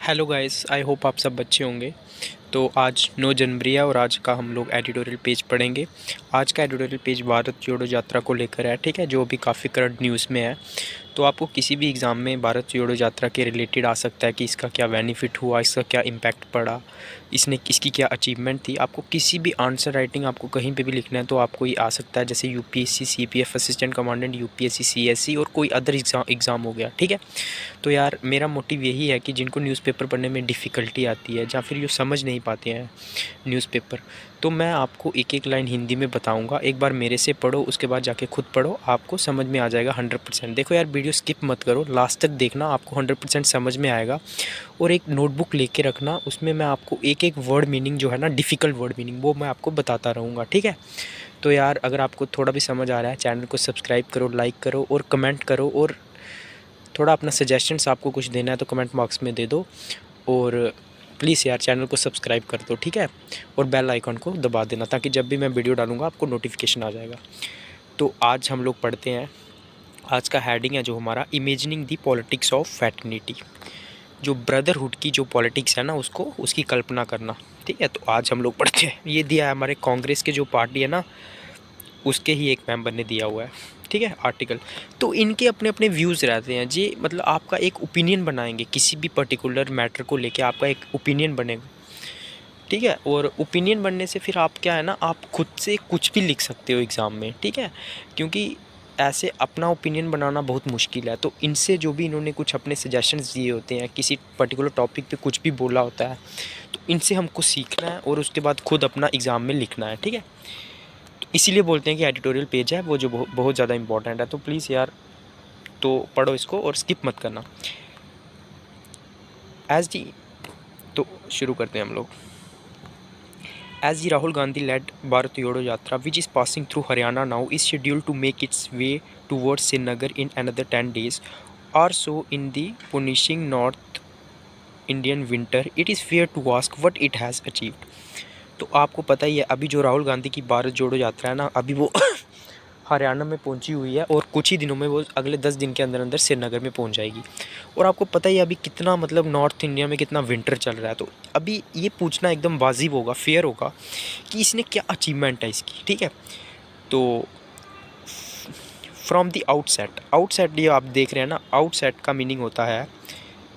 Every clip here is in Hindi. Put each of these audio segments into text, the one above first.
हेलो गाइस, आई होप आप सब अच्छे होंगे। तो आज 9 जनवरी है और आज का हम लोग एडिटोरियल पेज पढ़ेंगे। आज का एडिटोरियल पेज भारत जोड़ो यात्रा को लेकर है, ठीक है, जो अभी काफ़ी करंट न्यूज़ में है। तो आपको किसी भी एग्ज़ाम में भारत जोड़ो यात्रा के रिलेटेड आ सकता है कि इसका क्या बेनिफिट हुआ, इसका क्या इम्पैक्ट पड़ा, इसकी क्या अचीवमेंट थी। आपको किसी भी आंसर राइटिंग आपको कहीं पे भी लिखना है तो आपको ये आ सकता है, जैसे UPSC, CPF assistant commandant, UPSC, CSC और कोई अदर एग्ज़ाम हो गया, ठीक है। तो यार मेरा मोटिव यही है कि जिनको न्यूज़पेपर पढ़ने में डिफ़िकल्टी आती है या फिर जो समझ नहीं पाते हैं न्यूज़पेपर, तो मैं आपको एक एक लाइन हिंदी में बताऊंगा। एक बार मेरे से पढ़ो, उसके बाद जाके खुद पढ़ो, आपको समझ में आ जाएगा 100%। देखो यार, वीडियो स्किप मत करो, लास्ट तक देखना, आपको 100% समझ में आएगा। और एक नोटबुक लेके रखना, उसमें मैं आपको एक एक वर्ड मीनिंग जो है ना, डिफ़िकल्ट वर्ड मीनिंग, वो मैं आपको बताता रहूँगा, ठीक है। तो यार अगर आपको थोड़ा भी समझ आ रहा है, चैनल को सब्सक्राइब करो, लाइक करो और कमेंट करो, और थोड़ा अपना सजेशंस आपको कुछ देना है तो कमेंट बॉक्स में दे दो। और प्लीज़ यार चैनल को सब्सक्राइब कर दो, ठीक है, और बेल आइकन को दबा देना ताकि जब भी मैं वीडियो डालूंगा आपको नोटिफिकेशन आ जाएगा। तो आज हम लोग पढ़ते हैं, आज का हेडिंग है जो हमारा, imagining the politics of fraternity. जो ब्रदरहुड की जो पॉलिटिक्स है ना, उसको, उसकी कल्पना करना, ठीक है। तो आज हम लोग पढ़ते हैं, ये दिया है हमारे कांग्रेस के जो पार्टी है ना, उसके ही एक मेंबर ने दिया हुआ है, ठीक है, आर्टिकल। तो इनके अपने अपने व्यूज़ रहते हैं जी, मतलब आपका एक ओपिनियन बनाएंगे किसी भी पर्टिकुलर मैटर को लेके, आपका एक ओपिनियन बनेगा, ठीक है। और ओपिनियन बनने से फिर आप क्या है ना, आप खुद से कुछ भी लिख सकते हो एग्ज़ाम में, ठीक है। क्योंकि ऐसे अपना ओपिनियन बनाना बहुत मुश्किल है। तो इनसे जो भी इन्होंने कुछ अपने सजेशंस दिए होते हैं, किसी पर्टिकुलर टॉपिक पे कुछ भी बोला होता है, तो इनसे हमको सीखना है और उसके बाद खुद अपना एग्ज़ाम में लिखना है, ठीक है। इसीलिए बोलते हैं कि एडिटोरियल पेज है वो जो बहुत ज़्यादा इंपॉर्टेंट है। तो प्लीज़ यार, तो पढ़ो इसको और स्किप मत करना। एज दी, तो शुरू करते हैं हम लोग। As the Rahul Gandhi led Bharat Jodo Yatra which is passing through Haryana now is scheduled to make its way towards Srinagar in another 10 days or so in the punishing north Indian winter, it is fair to ask what it has achieved। तो आपको पता ही है, अभी जो राहुल गांधी की भारत जोड़ो यात्रा है ना, अभी वो हरियाणा में पहुंची हुई है और कुछ ही दिनों में वो अगले 10 दिन के अंदर अंदर श्रीनगर में पहुंच जाएगी। और आपको पता ही है अभी कितना, मतलब नॉर्थ इंडिया में कितना विंटर चल रहा है। तो अभी ये पूछना एकदम वाजिब होगा, फेयर होगा कि इसने क्या अचीवमेंट है इसकी, ठीक है। तो फ्रॉम द आउटसेट, आउटसेट ये आप देख रहे हैं ना, आउटसेट का मीनिंग होता है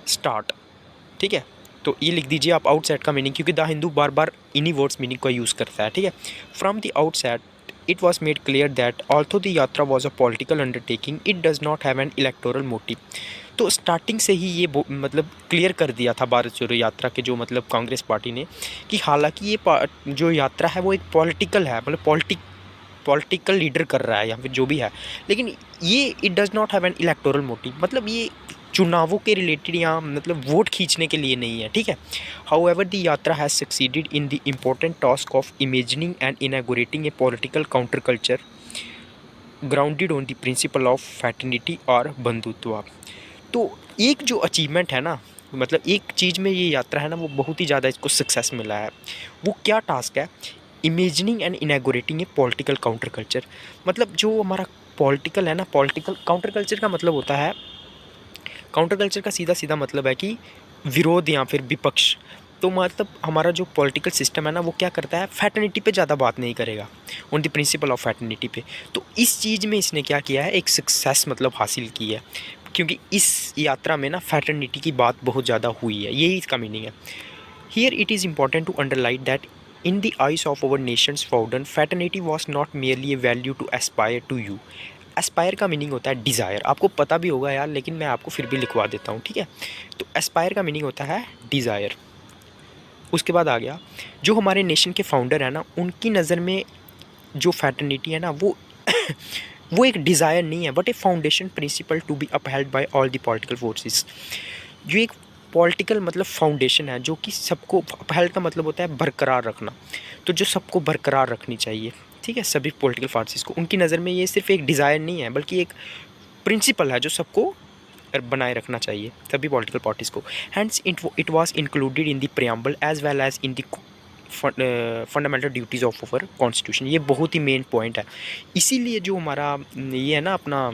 स्टार्ट, ठीक है। तो ये लिख दीजिए आप आउटसेट का मीनिंग, क्योंकि द हिंदू बार बार इन्हीं वर्ड्स मीनिंग का यूज़ करता है, ठीक है। From the outset it was made clear that although the यात्रा was a political undertaking, it does not have an electoral motive। तो स्टार्टिंग से ही ये मतलब क्लियर कर दिया था भारत जोड़ो यात्रा के जो मतलब कांग्रेस पार्टी ने, कि हालांकि ये जो यात्रा है वो एक पॉलिटिकल है, मतलब पॉलिटिकल लीडर कर रहा है या फिर जो भी है, लेकिन ये it does not have an electoral motive, मतलब ये चुनावों के रिलेटेड या मतलब वोट खींचने के लिए नहीं है, ठीक है। However the yatra has succeeded in the important task of imagining and inaugurating a political counter culture grounded on the principle of fraternity और बंधुत्व। तो एक जो अचीवमेंट है ना, मतलब एक चीज़ में ये यात्रा है ना, वो बहुत ही ज़्यादा इसको सक्सेस मिला है। वो क्या टास्क है? Imagining and inaugurating a political counter culture. मतलब जो हमारा पॉलिटिकल है ना, पॉलिटिकल काउंटर कल्चर का मतलब होता है, काउंटर कल्चर का सीधा सीधा मतलब है कि विरोध या फिर विपक्ष। तो मतलब हमारा जो पॉलिटिकल सिस्टम है ना, वो क्या करता है, फैटर्निटी पे ज़्यादा बात नहीं करेगा, on the principle of fraternity पे। तो इस चीज़ में इसने क्या किया है, एक सक्सेस मतलब हासिल की है, क्योंकि इस यात्रा में ना फैटर्निटी की बात बहुत ज़्यादा हुई है, यही इसका मीनिंग है। Here it is important to underline that in the eyes of our nation's founder fraternity was not merely a value to aspire to you. Aspire का मीनिंग होता है डिज़ायर, आपको पता भी होगा यार, लेकिन मैं आपको फिर भी लिखवा देता हूँ, ठीक है। तो एस्पायर का मीनिंग होता है डिज़ायर। उसके बाद आ गया, जो हमारे नेशन के फाउंडर है ना, उनकी नज़र में जो फैटर्निटी है ना, वो वो एक डिज़ायर नहीं है, but a foundation principle to be upheld by all the political forces. जो एक पॉलिटिकल मतलब फाउंडेशन है, जो कि सबको, अपहेल्ड का मतलब होता है बरकरार रखना, तो जो सबको बरकरार रखनी चाहिए, ठीक है, सभी पॉलिटिकल फोर्सेस को। उनकी नज़र में ये सिर्फ एक डिज़ायर नहीं है, बल्कि एक प्रिंसिपल है जो सबको बनाए रखना चाहिए, सभी पॉलिटिकल पार्टीज़ को। Hence it was included in the preamble as well as in the fundamental duties of our constitution. ये बहुत ही मेन पॉइंट है। इसीलिए जो हमारा ये है ना अपना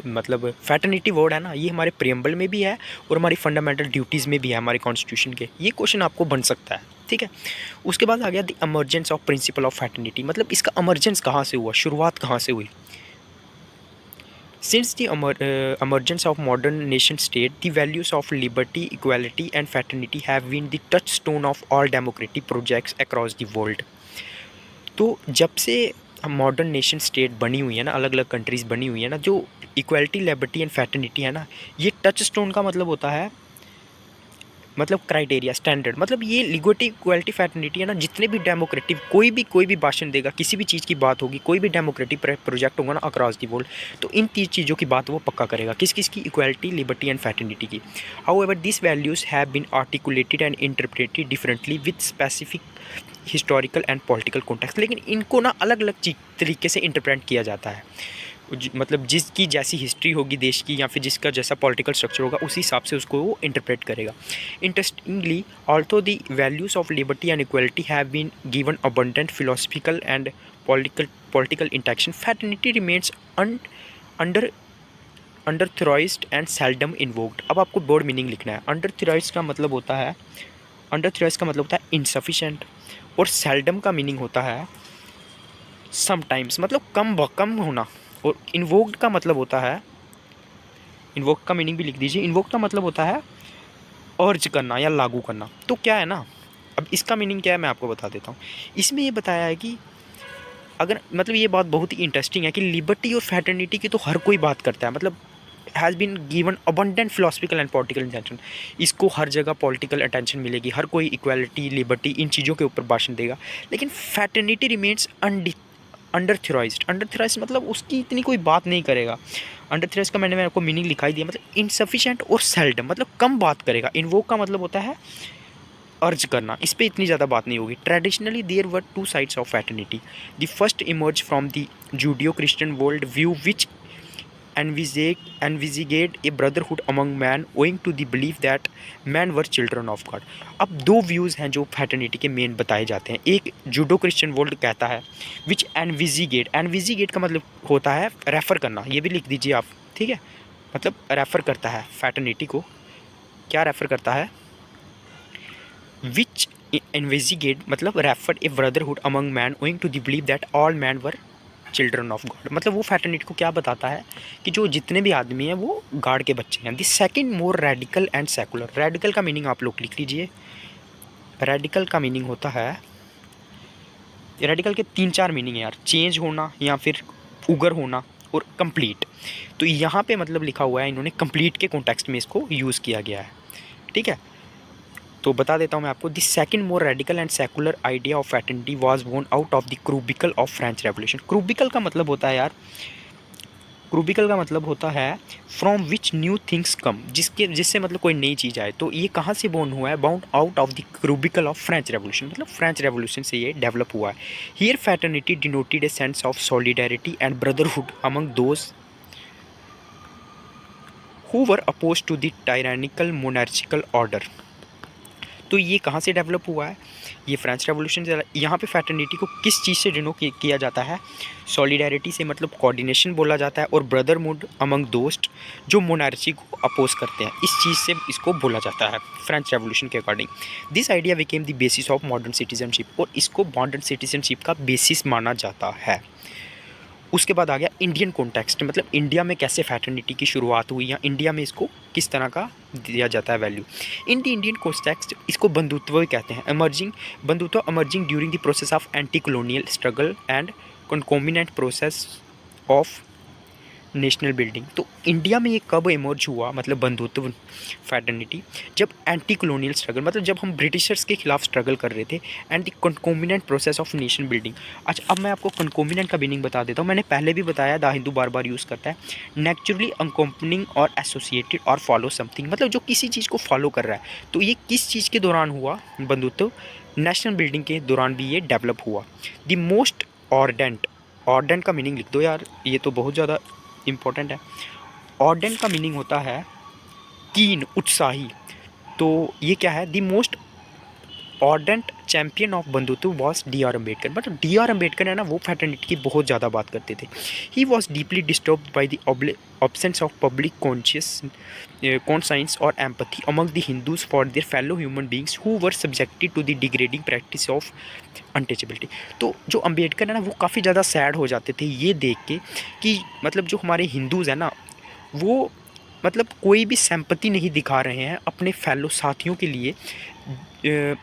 मतलब फैटर्निटी वर्ड है ना, ये हमारे प्रियम्बल में भी है और हमारी फंडामेंटल ड्यूटीज़ में भी है हमारे कॉन्स्टिट्यूशन के। ये क्वेश्चन आपको बन सकता है, ठीक है। उसके बाद आ गया the emergence of principal of fraternity, मतलब इसका एमर्जेंस कहाँ से हुआ, शुरुआत कहाँ से हुई। Since the emergence of modern nation state, the values of liberty, equality and fraternity have been the touchstone of all democratic projects across the world. तो जब से मॉडर्न नेशन स्टेट बनी हुई है ना, अलग अलग कंट्रीज़ बनी हुई है ना, जो इक्वालिटी, लिबर्टी एंड फैटर्निटी है ना, ये टच स्टोन का मतलब होता है, मतलब क्राइटेरिया, स्टैंडर्ड, मतलब ये लिबर्टी, इक्वालिटी, फैटर्निटी है ना, जितने भी डेमोक्रेटिक कोई भी भाषण देगा, किसी भी चीज़ की बात होगी, कोई भी डेमोक्रेटिक प्रोजेक्ट होगा ना अक्रॉस दी वर्ल्ड, तो इन 3 चीज़ों की बात वो पक्का करेगा। किस किस की, इक्वालिटी, लिबर्टी एंड फैटर्निटी की। However this values have been articulated and interpreted differently with specific historical and political context, लेकिन इनको ना अलग अलग तरीके से इंटरप्रेट किया जाता है। मतलब जिसकी जैसी हिस्ट्री होगी देश की, या फिर जिसका जैसा पॉलिटिकल स्ट्रक्चर होगा, उसी हिसाब से उसको वो इंटरप्रेट करेगा। Interestingly, although the values of liberty and equality have been given abundant philosophical and political attention, fraternity remains under theorised and seldom invoked. अब आपको बोर्ड मीनिंग लिखना है। अंडर थ्योराइज्ड का मतलब होता है, इनसफिशेंट, और सेल्डम का मीनिंग होता है समटाइम्स, मतलब कम होना, और इन्वोक्ड का मतलब होता है, इन्वोक का मीनिंग भी लिख दीजिए, इन्वोक का मतलब होता है अर्ज करना या लागू करना। तो क्या है ना, अब इसका मीनिंग क्या है मैं आपको बता देता हूँ। इसमें ये बताया है कि अगर, मतलब ये बात बहुत ही इंटरेस्टिंग है कि लिबर्टी और फैटर्निटी की तो हर कोई बात करता है, मतलब has been given abundant philosophical and political attention, इसको हर जगह पॉलिटिकल अटेंशन मिलेगी, हर कोई इक्वालिटी, लिबर्टी, इन चीज़ों के ऊपर भाषण देगा। लेकिन फैटर्निटी रिमेन्स अंडर थ्योराइज्ड मतलब उसकी इतनी कोई बात नहीं करेगा। अंडर थ्योराइज्ड का मैंने आपको मीनिंग लिखाई दिया, मतलब इनसफिशिएंट और सेल्डम, मतलब कम बात करेगा। इन्वोक का मतलब होता है अर्ज करना, इस पर इतनी ज़्यादा बात नहीं होगी। Traditionally there were 2 sides of fraternity, the first emerge from the Judeo Christian world view which envisaged a brotherhood among men owing to the belief that men were children of God। अब 2 व्यूज़ हैं जो फैटर्निटी के मेन बताए जाते हैं। एक जूडो क्रिश्चियन वर्ल्ड कहता है, विच एनविजिगेट का मतलब होता है रेफ़र करना, ये भी लिख दीजिए आप, ठीक है, मतलब रेफ़र करता है फैटर्निटी को, क्या रेफ़र करता है, विच एनविजिगेट मतलब refer a brotherhood among man owing to the believe that all man were children of God, मतलब वो फैटर्निटी को क्या बताता है कि जो जितने भी आदमी हैं वो गॉड के बच्चे हैं। The second more radical and secular, radical का मीनिंग आप लोग लिख लीजिए। रेडिकल का मीनिंग होता है, रेडिकल के 3-4 मीनिंग है यार, चेंज होना या फिर उगर होना और कंप्लीट। तो यहाँ पे मतलब लिखा हुआ है, इन्होंने कंप्लीट के कॉन्टेक्स्ट में इसको यूज़ किया गया है, ठीक है। तो बता देता हूँ मैं आपको, the second more radical and secular idea of fraternity was born out of the crucible of French Revolution. Crucible का मतलब होता है यार, क्रूबिकल का मतलब होता है from which new things come, जिससे मतलब कोई नई चीज़ आए। तो ये कहाँ से बोर्न हुआ है, bound out of the crucible of French Revolution, मतलब फ्रेंच रेवोल्यूशन से ये डेवलप हुआ है। Here fraternity denoted a sense of solidarity and brotherhood among those who were opposed to the tyrannical monarchical order. तो ये कहाँ से डेवलप हुआ है, ये फ्रेंच रेवोल्यूशन से। यहाँ पे फैटर्निटी को किस चीज़ से डिनोट किया जाता है, सॉलिडेरिटी से, मतलब कोऑर्डिनेशन बोला जाता है, और ब्रदरहुड अमंग दोस्त जो मोनार्ची को अपोज करते हैं, इस चीज़ से इसको बोला जाता है फ्रेंच रेवोल्यूशन के according. This idea became the basis of modern citizenship, और इसको मॉडर्न सिटीजनशिप का बेसिस माना जाता है। उसके बाद आ गया इंडियन कॉन्टेक्स्ट, मतलब इंडिया में कैसे फैटर्निटी की शुरुआत हुई या इंडिया में इसको किस तरह का दिया जाता है value. In the Indian context इसको बंधुत्व भी कहते हैं, bandhutva emerging during the process of anti colonial struggle and concomitant process of national building. तो इंडिया में ये कब इमर्ज हुआ, मतलब बंधुत्व फैटर्निटी, जब एंटी कॉलोनियल स्ट्रगल, मतलब जब हम ब्रिटिशर्स के खिलाफ स्ट्रगल कर रहे थे, and the concomitant process of nation building. अच्छा, अब मैं आपको कंकोमिनेंट का मीनिंग बता देता हूँ, मैंने पहले भी बताया, the Hindu bar bar use करता है, नेचुरली अनकम्पनिंग और एसोसिएटेड और फॉलो समथिंग, मतलब जो किसी चीज़ को फॉलो कर रहा है। तो ये किस चीज़ के दौरान हुआ बंधुत्व, नेशनल बिल्डिंग के दौरान भी ये डेवलप हुआ। द मोस्ट ऑर्डेंट का मीनिंग लिख दो यार, ये तो बहुत ज़्यादा इम्पोर्टेंट है। ऑर्डेंट का मीनिंग होता है कीन, उत्साही। तो ये क्या है, द मोस्ट ऑर्डेंट चैम्पियन ऑफ बंधुत्व वॉज डी आर अम्बेडकर। मतलब डी आर अम्बेडकर है ना, वो फ्रेटर्निटी की बहुत ज़्यादा बात करते थे। He was deeply disturbed by the absence of public conscience or empathy among the Hindus for their fellow human beings who were subjected to the degrading practice of untouchability। तो जो अम्बेडकर है ना, वो काफ़ी ज़्यादा सैड हो जाते थे ये देख के कि मतलब जो हमारे हिंदूज़ हैं ना, वो मतलब कोई भी सिंपैथी नहीं दिखा रहे हैं अपने फेलो साथियों के लिए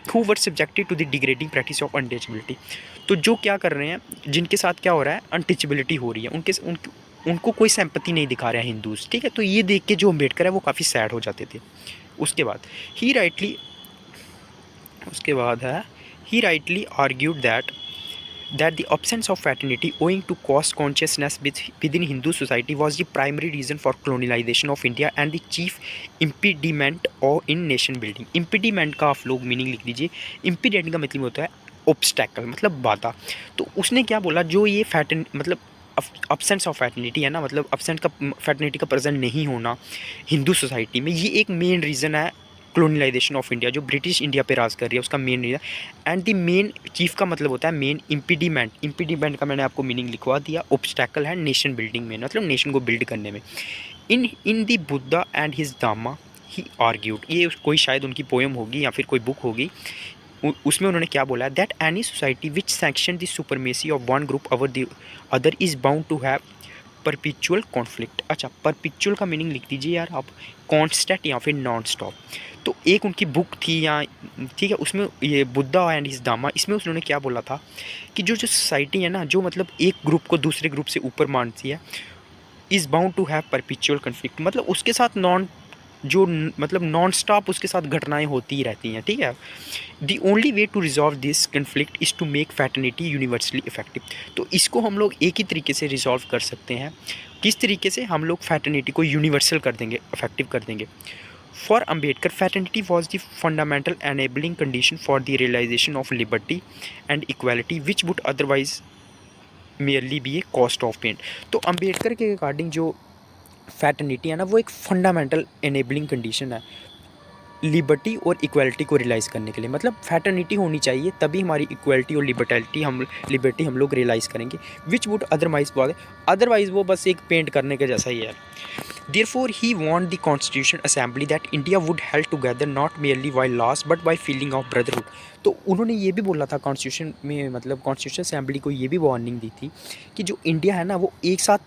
who were subjected to the degrading practice of untouchability। तो जो क्या कर रहे हैं, जिनके साथ क्या हो रहा है, अनटचबिलिटी हो रही है, उनको कोई सिंपैथी नहीं दिखा रहे हैं हिंदूज़, ठीक है। तो ये देख के जो अम्बेडकर है वो काफ़ी सैड हो जाते थे। उसके बाद ही rightly argued that the absence of fraternity owing to cost consciousness within Hindu society was the primary reason for colonization of India and the chief impediment in nation building। impediment का आप लोग मीनिंग लिख दीजिए। impediment का मतलब होता है ऑब्स्टैकल, मतलब बाधा। तो उसने क्या बोला, जो ये मतलब absence ऑफ फैटर्निटी है ना, मतलब फैटर्निटी का प्रेजेंट नहीं होना हिंदू सोसाइटी में, ये एक मेन रीज़न है कॉलोनिलाइजेशन ऑफ इंडिया, जो ब्रिटिश इंडिया पे राज कर रही है उसका main reason. And the main chief का मतलब होता है मेन इम्पीडिमेंट का मैंने आपको मीनिंग लिखवा दिया। ऑब्स्टैकल है नेशन बिल्डिंग में, मतलब नेशन को बिल्ड करने में। In the Buddha and his दामा ही आर्ग्यूड, ये कोई शायद उनकी पोएम होगी या फिर कोई बुक होगी, उसमें उन्होंने क्या बोला, that any society which sanction the supremacy of one group over the other is bound to have perpetual conflict. अच्छा, परपिचुअल का मीनिंग लिख दीजिए यार आप, कॉन्स्टेंट या फिर नॉन स्टॉप। तो एक उनकी बुक थी या, ठीक है, उसमें ये बुद्धा एंड हिज दामा, इसमें उन्होंने क्या बोला था कि जो सोसाइटी है ना, जो मतलब एक ग्रुप को दूसरे ग्रुप से ऊपर मानती है, is bound to have perpetual conflict, मतलब उसके साथ मतलब नॉन स्टॉप उसके साथ घटनाएं होती ही रहती हैं, ठीक है। The only way to resolve this conflict is to make fraternity universally effective. तो इसको हम लोग एक ही तरीके से रिजॉल्व कर सकते हैं। किस तरीके से? हम लोग फैटर्निटी को यूनिवर्सल कर देंगे, इफेक्टिव कर देंगे। For Ambedkar fraternity was the fundamental enabling condition for the realisation of liberty and equality which would otherwise merely be a cost of pen. तो अम्बेडकर के अकॉर्डिंग जो फैटर्निटी है ना, वो एक फंडामेंटल एनेबलिंग कंडीशन है लिबर्टी और इक्वालिटी को रियलाइज़ करने के लिए। मतलब फैटर्निटी होनी चाहिए, तभी हमारी इक्वालिटी और लिबर्टी हम लोग रियलाइज़ करेंगे। विच वुड अदरवाइज वो बस एक पेंट करने के जैसा ही है। Therefore, he warned the Constitution Assembly that India would held together not merely by laws but by feeling of brotherhood। तो उन्होंने ये भी बोला था कॉन्स्टिट्यूशन में, मतलब कॉन्स्टिट्यूशन असेंबली को ये भी वार्निंग दी थी कि जो इंडिया है ना, वो एक साथ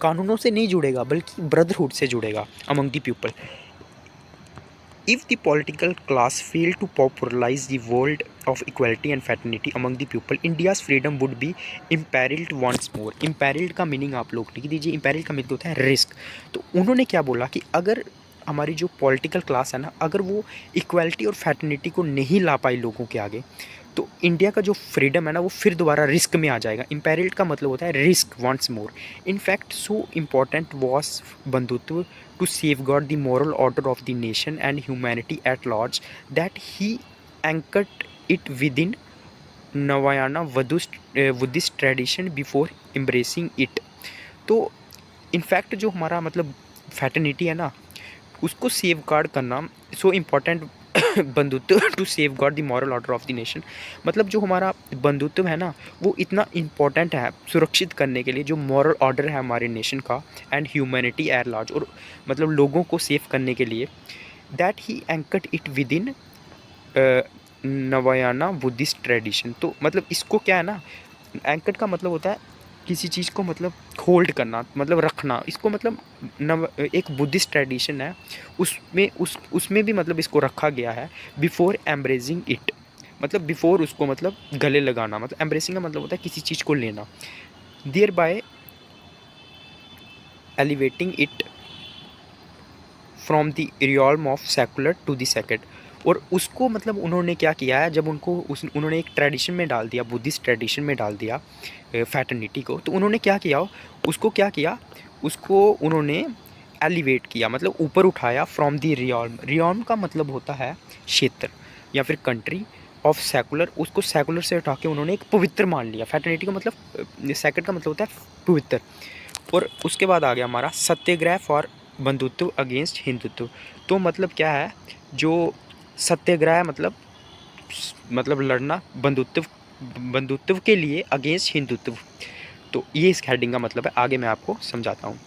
कानूनों से नहीं जुड़ेगा बल्कि ब्रदरहुड से जुड़ेगा among the people. If the political class failed to popularize the world of equality and fraternity among the people, India's freedom would be imperiled once more। imperiled का मीनिंग आप लोग लिख दीजिए। imperiled का मीनिंग होता है रिस्क। तो उन्होंने क्या बोला कि अगर हमारी जो पॉलिटिकल क्लास है ना, अगर वो इक्वालिटी और फैटर्निटी को नहीं ला पाई लोगों के आगे, तो इंडिया का जो फ्रीडम है ना, वो फिर दोबारा रिस्क में आ जाएगा। इम्पेरिल्ड का मतलब होता है risk once more. In fact so important was bandhutva to safeguard the moral order of the nation and humanity at large that he anchored it within Navayana Buddhist tradition before embracing it. तो इनफैक्ट जो हमारा मतलब फैटर्निटी है ना, उसको सेव गार्ड करना सो इम्पॉर्टेंट बंधुत्व to safeguard the moral order of the nation. मतलब जो हमारा बंधुत्व है ना, वो इतना इम्पॉर्टेंट है सुरक्षित करने के लिए, जो मॉरल ऑर्डर है हमारे नेशन का एंड ह्यूमैनिटी एट लार्ज, और मतलब लोगों को सेव करने के लिए, that he anchored it within Navayana Buddhist tradition. तो मतलब इसको क्या है ना, एंकर्ड का मतलब होता है किसी चीज़ को मतलब होल्ड करना, मतलब रखना। इसको मतलब एक बुद्धिस्ट ट्रेडिशन है, उसमें भी मतलब इसको रखा गया है। बिफोर एम्ब्रेसिंग इट, मतलब बिफोर उसको मतलब गले लगाना, मतलब एम्ब्रेसिंग का मतलब होता है किसी चीज़ को लेना। Thereby elevating it from the realm of secular to the sacred. और उसको मतलब उन्होंने क्या किया है, जब उन्होंने एक ट्रेडिशन में डाल दिया, बुद्धिस्ट ट्रेडिशन में डाल दिया फैटर्निटी को, तो उन्होंने क्या किया, उसको उन्होंने एलिवेट किया, मतलब ऊपर उठाया फ्रॉम द रियल्म का मतलब होता है क्षेत्र या फिर कंट्री ऑफ सेकुलर, उसको सेकुलर से उठा के उन्होंने एक पवित्र मान लिया। फैटर्निटी का मतलब सेक्रेड का मतलब होता है पवित्र। और उसके बाद आ गया हमारा सत्याग्रह फॉर बंधुत्व अगेंस्ट हिंदुत्व। तो मतलब क्या है, जो सत्याग्रह मतलब मतलब लड़ना बंधुत्व के लिए अगेंस्ट हिंदुत्व। तो ये इस हेडिंग का मतलब है। आगे मैं आपको समझाता हूँ।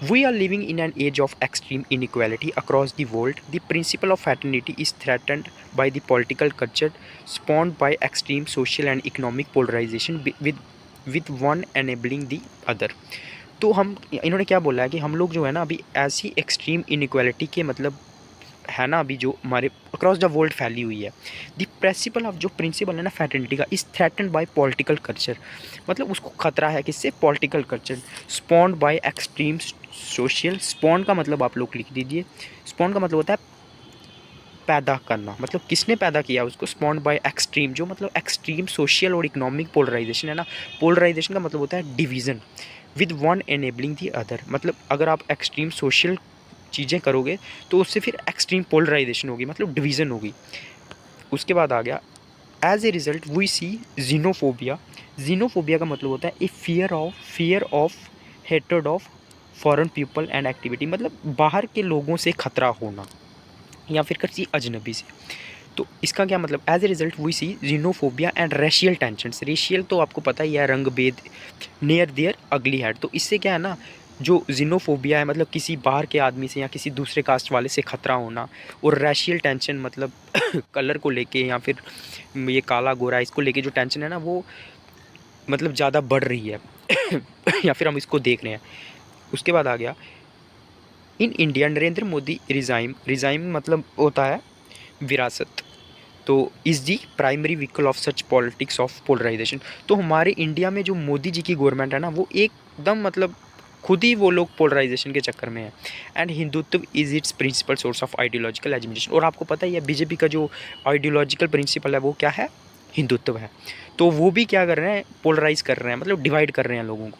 We are living in an age of extreme inequality across the world. The principle of fraternity is threatened by the political culture spawned by extreme social and economic polarization with one enabling the other. तो हम इन्होंने क्या बोला है कि हम लोग जो है ना अभी ऐसी एक्सट्रीम इनइक्वालिटी के मतलब है ना अभी जो हमारे अक्रॉस द वर्ल्ड फैली हुई है। द प्रिंसिपल ऑफ जो प्रिंसिपल है ना फैटर्निटी का is threatened by political culture, मतलब उसको खतरा है किससे? Political culture. Spawned by extreme social, spawned का मतलब आप लोग लिख दीजिए, स्पॉन्ड का मतलब होता है पैदा करना, मतलब किसने पैदा किया उसको? स्पॉन्ड बाय एक्सट्रीम, जो मतलब एक्सट्रीम सोशल और इकोनॉमिक पोलराइजेशन है ना। पोलराइजेशन का मतलब होता है division, with one enabling the other, मतलब अगर आप एक्सट्रीम सोशल चीज़ें करोगे तो उससे फिर एक्सट्रीम पोलराइजेशन होगी, मतलब डिवीज़न होगी। उसके बाद आ गया as a result we see xenophobia. Xenophobia का मतलब होता है a fear of hatred of foreign people and activity, मतलब बाहर के लोगों से खतरा होना या फिर किसी अजनबी से। तो इसका क्या मतलब? As a result we see xenophobia and racial tensions. Racial तो आपको पता ही है, रंग भेद, नियर देयर अगली हैड। तो इससे क्या है ना, जो जीनोफोबिया है मतलब किसी बाहर के आदमी से या किसी दूसरे कास्ट वाले से खतरा होना, और रेशियल टेंशन मतलब कलर को लेके या फिर ये काला गोरा इसको लेके जो टेंशन है ना वो मतलब ज़्यादा बढ़ रही है या फिर हम इसको देख रहे हैं। उसके बाद आ गया in India Narendra Modi regime मतलब होता है विरासत। तो is the primary vehicle of such politics of polarisation. तो हमारे इंडिया में जो मोदी जी की गवर्नमेंट है ना वो एकदम मतलब खुद ही वो लोग पोलराइजेशन के चक्कर में है। And Hindutva is its principle source of ideological education. और आपको पता ही है बीजेपी का जो आइडियोलॉजिकल प्रिंसिपल है वो क्या है? हिंदुत्व है। तो वो भी क्या कर रहे हैं? पोलराइज कर रहे हैं, मतलब डिवाइड कर रहे हैं लोगों को।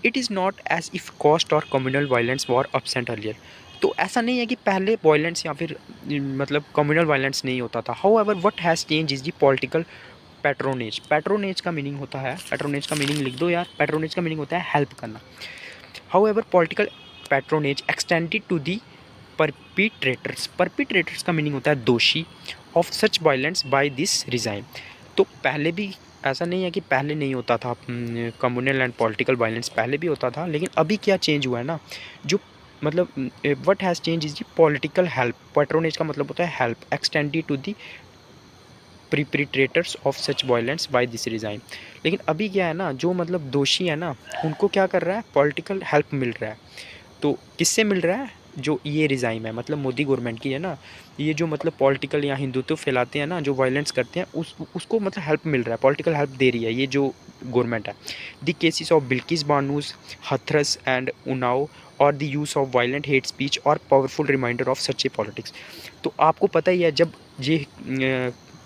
It is not as if caste और communal violence were absent earlier. तो ऐसा नहीं है कि पहले वायलेंस या फिर मतलब कम्युनल वायलेंस नहीं होता था। How ever what has change is the political patronage. Patronage का मीनिंग होता है, पैट्रोनेज का मीनिंग लिख दो यार, पैट्रोनेज का मीनिंग होता है हेल्प करना। However political patronage extended to the perpetrators. Perpetrators का मीनिंग होता है दोषी of such violence by this regime. तो पहले भी ऐसा नहीं है कि पहले नहीं होता था कम्युनल एंड पॉलिटिकल वायलेंस, पहले भी होता था। लेकिन अभी क्या चेंज हुआ है ना, जो मतलब what has change is the political help. Patronage का मतलब होता है help extended to the perpetrators of such violence by this regime. लेकिन अभी क्या है ना, जो मतलब दोषी है ना उनको क्या कर रहा है? पॉलिटिकल हेल्प मिल रहा है। तो किससे मिल रहा है? जो ये रिज़ाइम है मतलब मोदी गवर्नमेंट की है ना, ये जो मतलब पॉलिटिकल या हिंदुत्व फैलाते हैं ना, जो वायलेंस करते हैं उसको मतलब हेल्प मिल रहा है, पॉलिटिकल हेल्प दे रही है ये जो गवर्नमेंट है। The cases of Bilkis Bano's, Hathras and Unnao और the use of violent hate speech are powerful reminder of such a politics. तो आपको पता ही है जब ये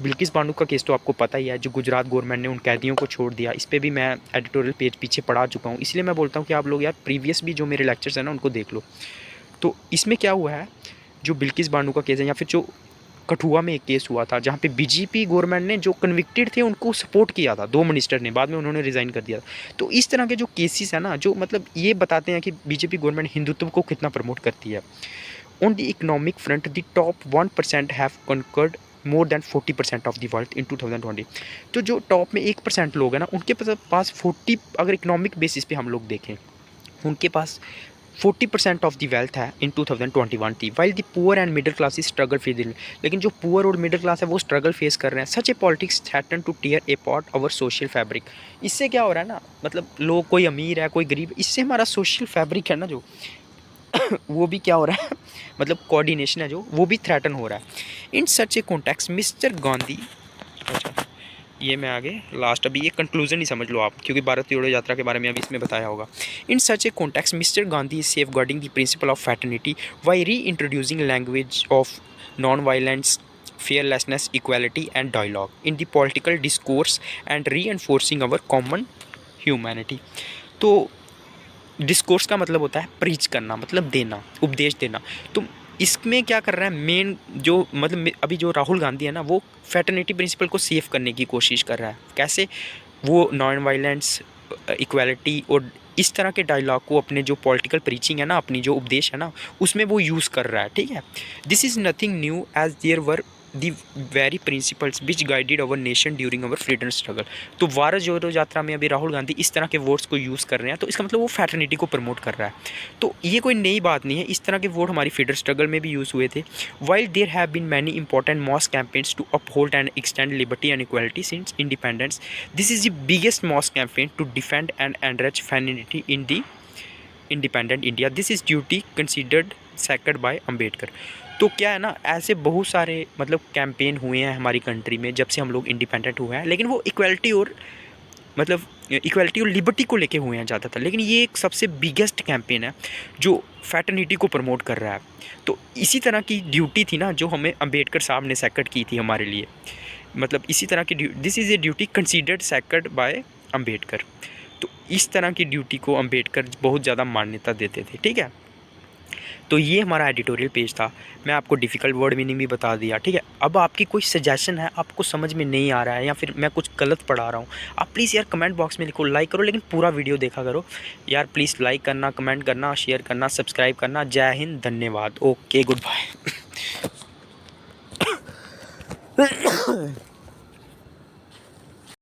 बिल्किस बानू का केस तो आपको पता ही है, जो गुजरात गवर्नमेंट ने उन कैदियों को छोड़ दिया। इस पर भी मैं एडिटोरियल पेज पीछे पढ़ा चुका हूँ, इसलिए मैं बोलता हूँ कि आप लोग यार प्रीवियस भी जो मेरे लेक्चर्स हैं ना उनको देख लो। तो इसमें क्या हुआ है, जो बिल्किस बानू का केस है या फिर जो कठुआ में एक केस हुआ था जहाँ पे बीजेपी गवर्नमेंट ने जो कन्विक्टेड थे उनको सपोर्ट किया था, 2 मिनिस्टर ने, बाद में उन्होंने रिज़ाइन कर दिया। तो इस तरह के जो केसेस है ना, जो मतलब ये बताते हैं कि बीजेपी गवर्नमेंट हिंदुत्व को कितना प्रमोट करती है। On the economic front the top 1% have cornered more than 40% of the world in 2020। तो जो टॉप में 1% लोग हैं ना उनके पास 40, अगर इकोनॉमिक बेसिस पे हम लोग देखें उनके पास 40% ऑफ द वेल्थ है इन 2021 थी। While the poor and middle class struggle face. लेकिन जो पुअर और मिडिल क्लास है वो स्ट्रगल फेस कर रहे हैं। Such a politics threaten to tear apart our social fabric. इससे क्या हो रहा है ना, मतलब लोग, कोई अमीर है कोई गरीब, इससे हमारा सोशल फैब्रिक है ना जो वो भी क्या हो रहा है मतलब कोऑर्डिनेशन है जो वो भी थ्रेटन हो रहा है। इन such a context mister Gandhi, अच्छा ये मैं आगे लास्ट अभी ये कंक्लूजन ही समझ लो आप, क्योंकि भारत जोड़ो यात्रा के बारे में अभी इसमें बताया होगा। In such a context mister Gandhi is safeguarding the principle of fraternity by reintroducing language of non violence, fearlessness, equality and dialogue in the political discourse and reinforcing our common humanity। तो डिस्कोर्स का मतलब होता है प्रीच करना, मतलब देना, उपदेश देना। तो इसमें क्या कर रहा है मेन जो मतलब अभी जो राहुल गांधी है ना वो फैटर्निटी प्रिंसिपल को सेफ करने की कोशिश कर रहा है। कैसे? वो नॉन वायलेंस, इक्वालिटी और इस तरह के डायलॉग को अपने जो पॉलिटिकल प्रीचिंग है ना, अपनी जो उपदेश है ना, उसमें वो यूज़ कर रहा है, ठीक है। This is nothing new as there were the very principles which guided our nation during our freedom struggle. तो भारत जोड़ो यात्रा में अभी राहुल गांधी इस तरह के वर्ड्स को यूज़ कर रहे हैं, तो इसका मतलब वो फैटर्निटी को प्रमोट कर रहा है। तो ये कोई नई बात नहीं है, इस तरह के वर्ड हमारी फ्रीडम स्ट्रगल में भी यूज़ हुए थे। While there have been many important mass campaigns to uphold and extend liberty and equality since independence, this is the biggest mass campaign to defend and enrich fraternity in the independent India. This is duty considered sacred by Ambedkar. तो क्या है ना, ऐसे बहुत सारे मतलब कैंपेन हुए हैं हमारी कंट्री में जब से हम लोग इंडिपेंडेंट हुए हैं, लेकिन वो इक्वलिटी और मतलब इक्वलिटी और लिबर्टी को लेके हुए हैं ज़्यादातर। लेकिन ये एक सबसे बिगेस्ट कैंपेन है जो फैटर्निटी को प्रमोट कर रहा है। तो इसी तरह की ड्यूटी थी ना जो हमें अम्बेडकर साहब ने सेक्रेड की थी हमारे लिए, मतलब इसी तरह की this is a duty considered sacred by Ambedkar. तो इस तरह की ड्यूटी को अम्बेडकर बहुत ज़्यादा मान्यता देते थे, ठीक है। तो ये हमारा एडिटोरियल पेज था, मैं आपको डिफ़िकल्ट वर्ड मीनिंग भी बता दिया, ठीक है। अब आपकी कोई सजेशन है, आपको समझ में नहीं आ रहा है या फिर मैं कुछ गलत पढ़ा रहा हूँ, आप प्लीज़ यार कमेंट बॉक्स में लिखो, लाइक करो, लेकिन पूरा वीडियो देखा करो यार प्लीज़। लाइक करना, कमेंट करना, शेयर करना, सब्सक्राइब करना। जय हिंद, धन्यवाद, ओके, गुड बाय।